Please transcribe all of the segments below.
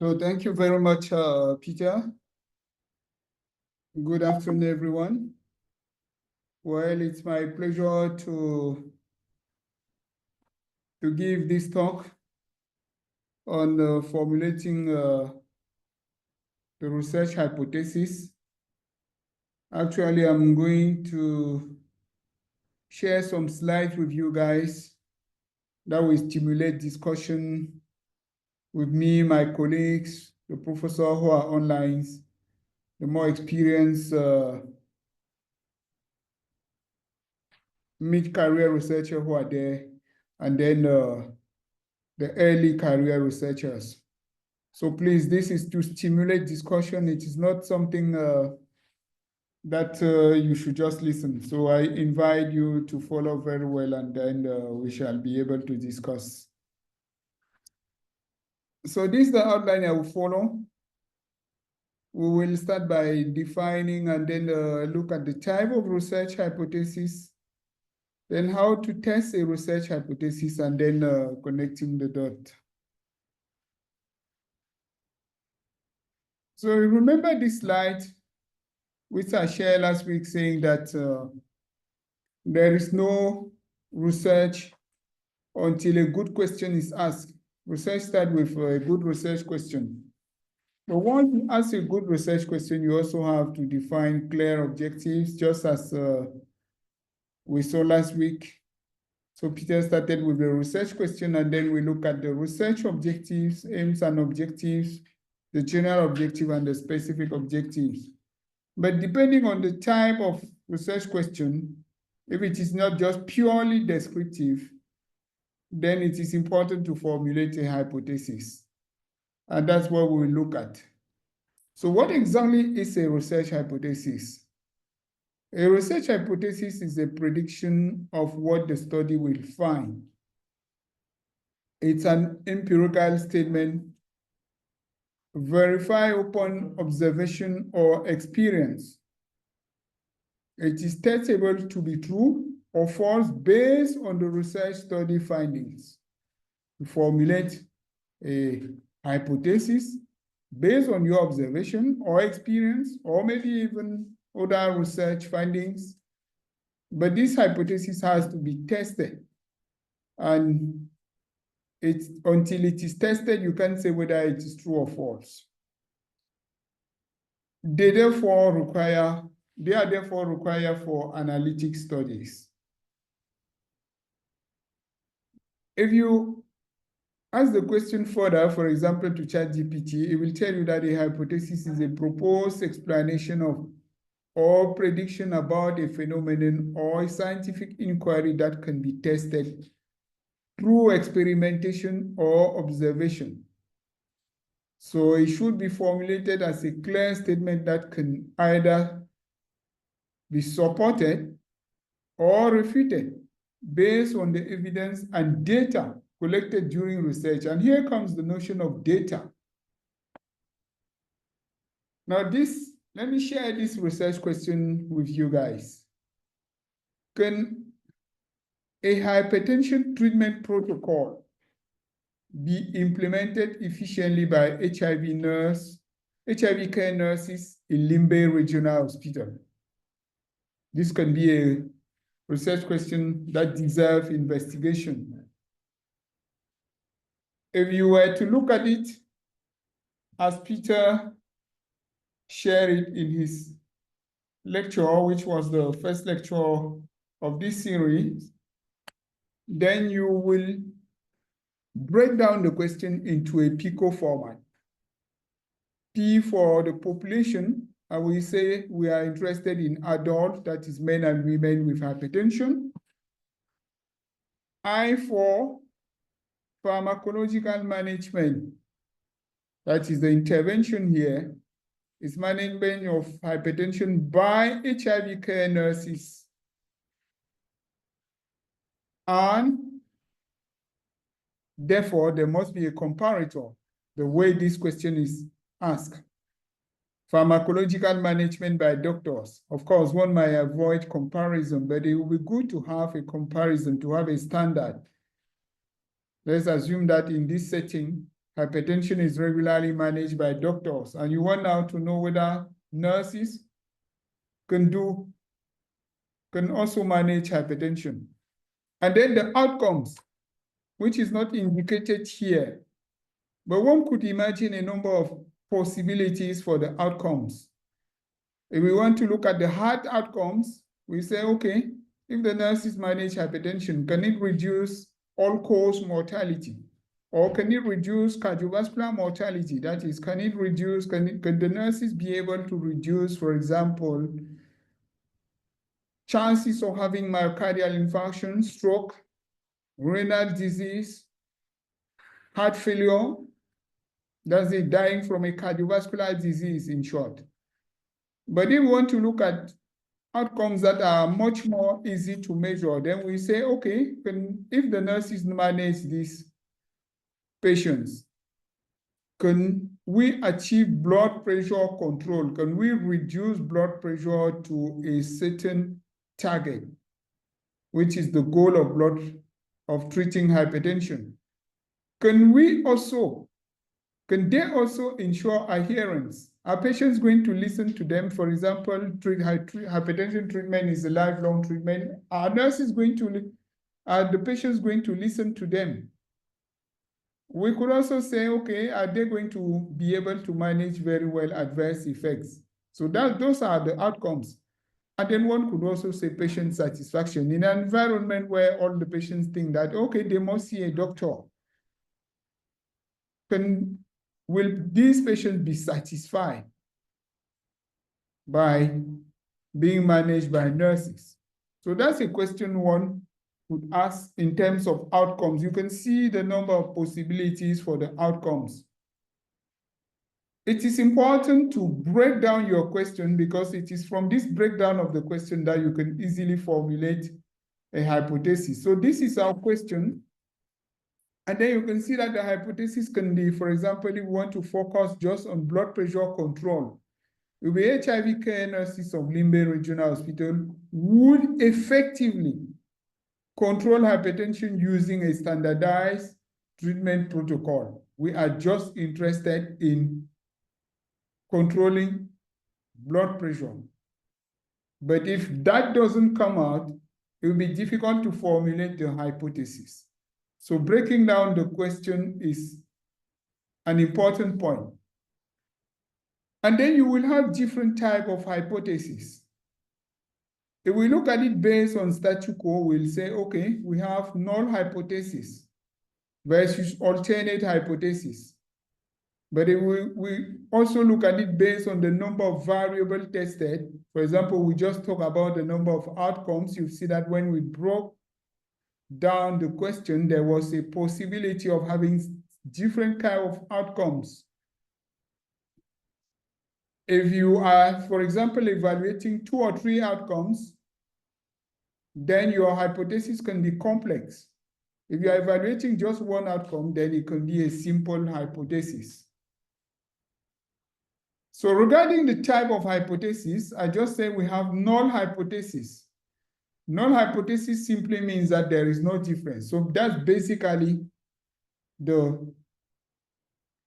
So thank you very much, Peter. Good afternoon, everyone. Well, it's my pleasure to give this talk on formulating the research hypothesis. Actually, I'm going to share some slides with you guys that will stimulate discussion with me, my colleagues, the professors who are online, the more experienced mid-career researchers who are there, and then the early career researchers. So please, this is to stimulate discussion. It is not something that you should just listen. So I invite you to follow very well, and then we shall be able to discuss. So this is the outline I will follow. We will start by defining and then look at the type of research hypothesis, then how to test a research hypothesis, and then connecting the dot. So remember this slide, which I shared last week, saying that there is no research until a good question is asked. Research starts with a good research question. But once you ask a good research question, you also have to define clear objectives, just as we saw last week. So Peter started with the research question, and then we look at the research objectives, aims and objectives, the general objective and the specific objectives. But depending on the type of research question, if it is not just purely descriptive, then it is important to formulate a hypothesis. And that's what we will look at. So what exactly is a research hypothesis? A research hypothesis is a prediction of what the study will find. It's an empirical statement verified upon observation or experience. It is testable to be true or false based on the research study findings. To formulate a hypothesis based on your observation or experience, or maybe even other research findings. But this hypothesis has to be tested. And until it is tested, you can't say whether it is true or false. They are therefore required for analytic studies. If you ask the question further, for example, to ChatGPT, it will tell you that a hypothesis is a proposed explanation of or prediction about a phenomenon or a scientific inquiry that can be tested through experimentation or observation. So it should be formulated as a clear statement that can either be supported or refuted based on the evidence and data collected during research. And here comes the notion of data. Now let me share this research question with you guys. Can a hypertension treatment protocol be implemented efficiently by HIV care nurses in Limbe Regional Hospital? This can be a research question that deserves investigation. If you were to look at it, as Peter shared it in his lecture, which was the first lecture of this series, then you will break down the question into a PICO format. P for the population, and we say we are interested in adults, that is men and women with hypertension. I for pharmacological management, that is the intervention here, is management of hypertension by HIV care nurses. And therefore, there must be a comparator, the way this question is asked. Pharmacological management by doctors. Of course, one might avoid comparison, but it will be good to have a comparison, to have a standard. Let's assume that in this setting, hypertension is regularly managed by doctors. And you want now to know whether nurses can also manage hypertension. And then the outcomes, which is not indicated here, but one could imagine a number of possibilities for the outcomes. If we want to look at the heart outcomes, we say, okay, if the nurses manage hypertension, can it reduce all-cause mortality? Or can it reduce cardiovascular mortality? That is, can the nurses be able to reduce, for example, chances of having myocardial infarction, stroke, renal disease, heart failure? That's it, dying from a cardiovascular disease, in short. But if we want to look at outcomes that are much more easy to measure, then we say, okay, if the nurses manage these patients, can we achieve blood pressure control? Can we reduce blood pressure to a certain target, which is the goal of treating hypertension? Can they also ensure adherence? Are patients going to listen to them? For example, hypertension treatment is a lifelong treatment. Are the patients going to listen to them? We could also say, okay, are they going to be able to manage very well adverse effects? So those are the outcomes. And then one could also say patient satisfaction. In an environment where all the patients think that, okay, they must see a doctor, will these patients be satisfied by being managed by nurses? So that's a question one would ask in terms of outcomes. You can see the number of possibilities for the outcomes. It is important to break down your question because it is from this breakdown of the question that you can easily formulate a hypothesis. So this is our question. And then you can see that the hypothesis can be, for example, if we want to focus just on blood pressure control, the HIV care nurses of Limbe Regional Hospital would effectively control hypertension using a standardized treatment protocol. We are just interested in controlling blood pressure. But if that doesn't come out, it will be difficult to formulate the hypothesis. So breaking down the question is an important point. And then you will have different types of hypotheses. If we look at it based on statu quo, we'll say, okay, we have null hypothesis versus alternate hypothesis. But if we also look at it based on the number of variables tested, for example, we just talked about the number of outcomes. You see that when we broke down the question, there was a possibility of having different kinds of outcomes. If you are, for example, evaluating 2 or 3 outcomes, then your hypothesis can be complex. If you are evaluating just one outcome, then it can be a simple hypothesis. So regarding the type of hypothesis, I just say we have null hypothesis. Null hypothesis simply means that there is no difference. So that's basically the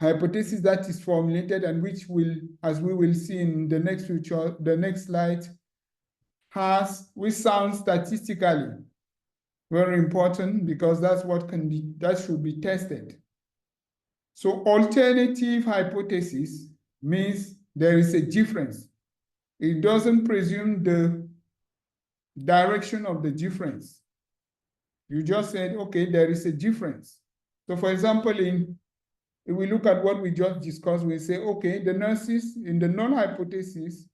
hypothesis that is formulated and which will, as we will see in the next slide, which sounds statistically very important because that's what should be tested. So alternative hypothesis means there is a difference. It doesn't presume the direction of the difference. You just said, okay, there is a difference. So for example, if we look at what we just discussed, we say, okay, the nurses in the null hypothesis,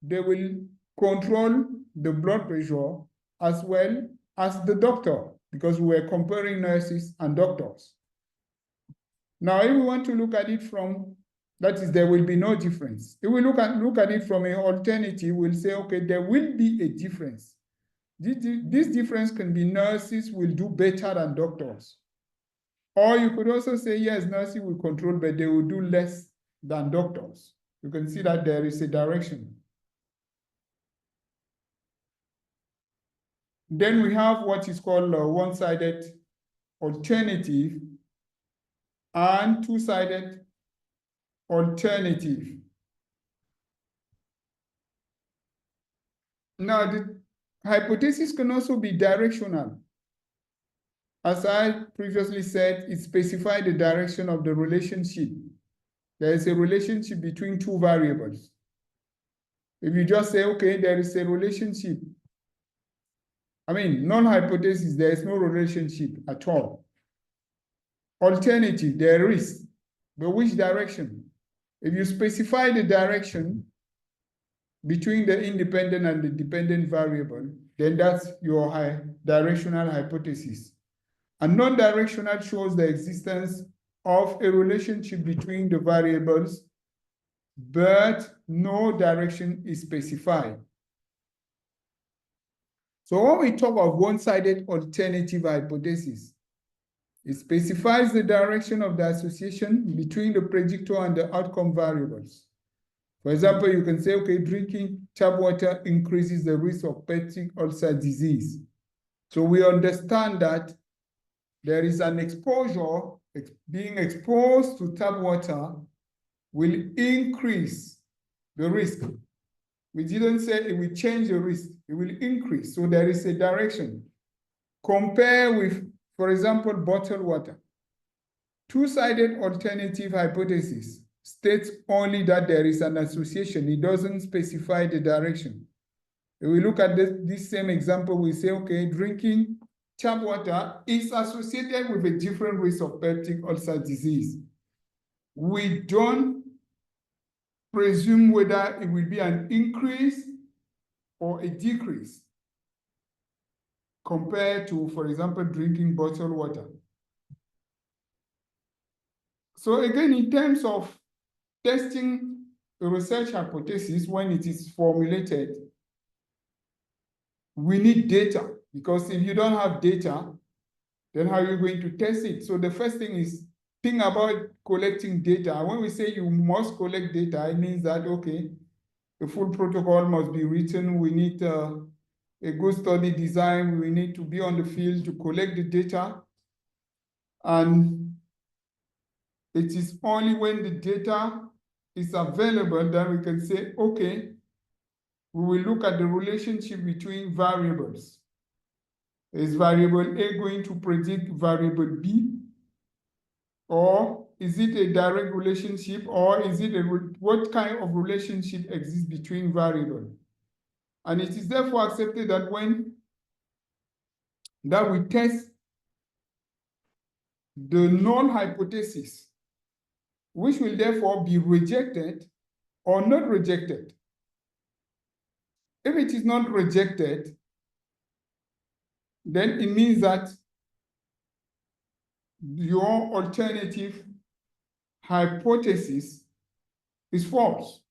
they will control the blood pressure as well as the doctor, because we're comparing nurses and doctors. Now, if we want to look at it from, that is, there will be no difference. If we look at it from an alternative, we'll say, okay, there will be a difference. This difference can be nurses will do better than doctors. Or you could also say, yes, nurses will control, but they will do less than doctors. You can see that there is a direction. Then we have what is called a one-sided alternative. and two-sided alternative. Now, the hypothesis can also be directional. As I previously said, it specifies the direction of the relationship. There is a relationship between two variables. If you just say, okay, there is a relationship, I mean, null hypothesis, there is no relationship at all. Alternative, there is, but which direction? If you specify the direction between the independent and the dependent variable, then that's your directional hypothesis. And non-directional shows the existence of a relationship between the variables, but no direction is specified. So when we talk of one-sided alternative hypothesis, it specifies the direction of the association between the predictor and the outcome variables. For example, you can say, okay, drinking tap water increases the risk of peptic ulcer disease. So we understand that there is an exposure, being exposed to tap water will increase the risk. We didn't say it will change the risk, it will increase. So there is a direction. Compare with, for example, bottled water. Two-sided alternative hypothesis states only that there is an association. It doesn't specify the direction. If we look at this same example, we say, okay, drinking tap water is associated with a different risk of peptic ulcer disease. We don't presume whether it will be an increase or a decrease compared to, for example, drinking bottled water. So again, in terms of testing a research hypothesis when it is formulated, we need data, because if you don't have data, then how are you going to test it? So the first thing is think about collecting data. When we say you must collect data, it means that, okay, the full protocol must be written. We need a good study design. We need to be on the field to collect the data. And it is only when the data is available that we can say, okay, we will look at the relationship between variables. Is variable A going to predict variable B? Or is it a direct relationship? Or is it what kind of relationship exists between variables? And it is therefore accepted that we test the null hypothesis, which will therefore be rejected or not rejected. If it is not rejected, then it means that your alternative hypothesis is false.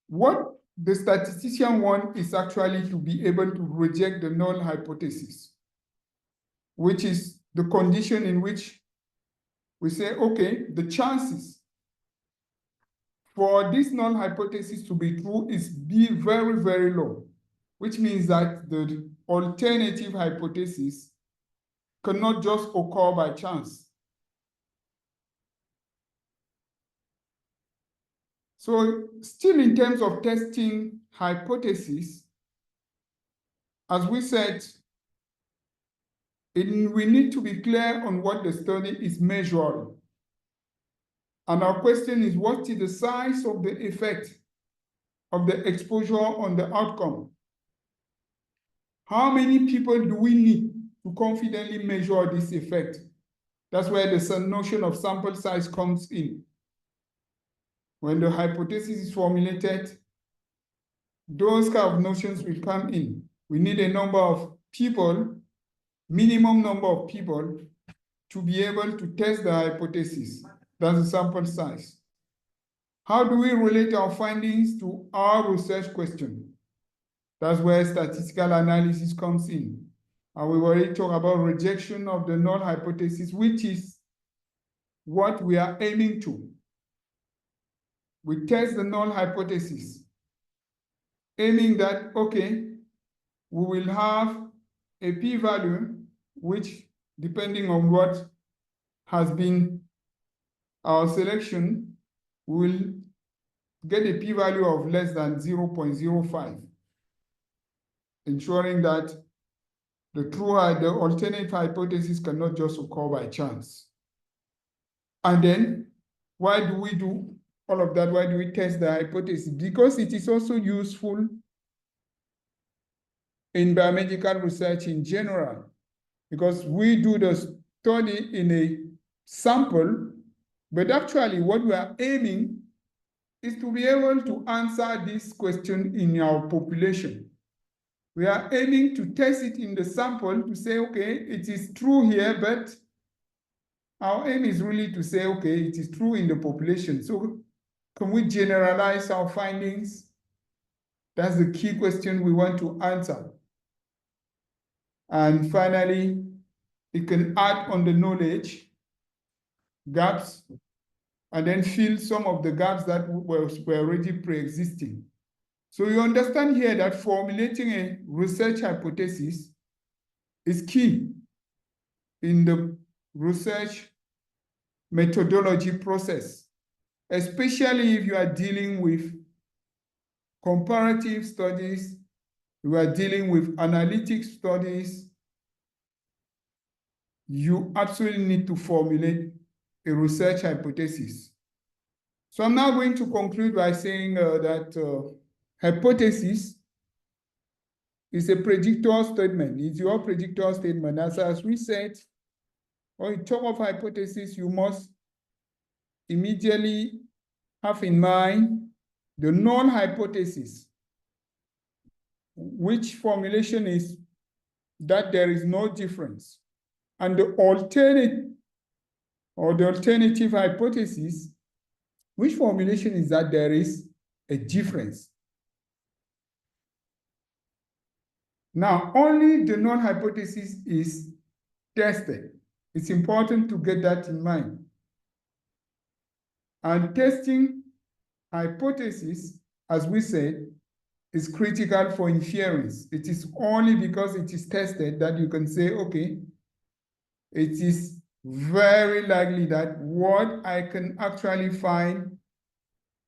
What the statistician wants is actually to be able to reject the null hypothesis, which is the condition in which we say, okay, the chances for this null hypothesis to be true is very, very low, which means that the alternative hypothesis cannot just occur by chance. So still in terms of testing hypothesis, as we said, we need to be clear on what the study is measuring. And our question is, what is the size of the effect of the exposure on the outcome? How many people do we need to confidently measure this effect? That's where the notion of sample size comes in. When the hypothesis is formulated, those kind of notions will come in. We need a number of people, minimum number of people, to be able to test the hypothesis. That's the sample size. How do we relate our findings to our research question? That's where statistical analysis comes in. And we already talked about rejection of the null hypothesis, which is what we are aiming to. We test the null hypothesis, aiming that, okay, we will have a p-value, which, depending on what has been our selection, will get a p-value of less than 0.05, ensuring that the alternate hypothesis cannot just occur by chance. And then, why do we do all of that? Why do we test the hypothesis? Because it is also useful in biomedical research in general, because we do the study in a sample, but actually what we are aiming is to be able to answer this question in our population. We are aiming to test it in the sample to say, okay, it is true here, but our aim is really to say, okay, it is true in the population. So can we generalize our findings? That's the key question we want to answer. And finally, it can add on the knowledge gaps and then fill some of the gaps that were already pre-existing. So you understand here that formulating a research hypothesis is key in the research methodology process, especially if you are dealing with comparative studies, you are dealing with analytic studies. You absolutely need to formulate a research hypothesis. So I'm now going to conclude by saying that hypothesis is a predictor statement. It's your predictor statement. As we said, or in terms of hypothesis, you must immediately have in mind the null hypothesis, which formulation is that there is no difference. And the alternate or the alternative hypothesis, which formulation is that there is a difference. Now, only the null hypothesis is tested. It's important to get that in mind. And testing hypothesis, as we said, is critical for inference. It is only because it is tested that you can say, okay, it is very likely that what I can actually find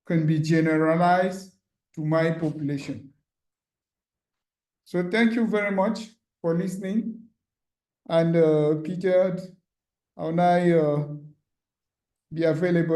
can be generalized to my population. So thank you very much for listening. And Peter, how now be available.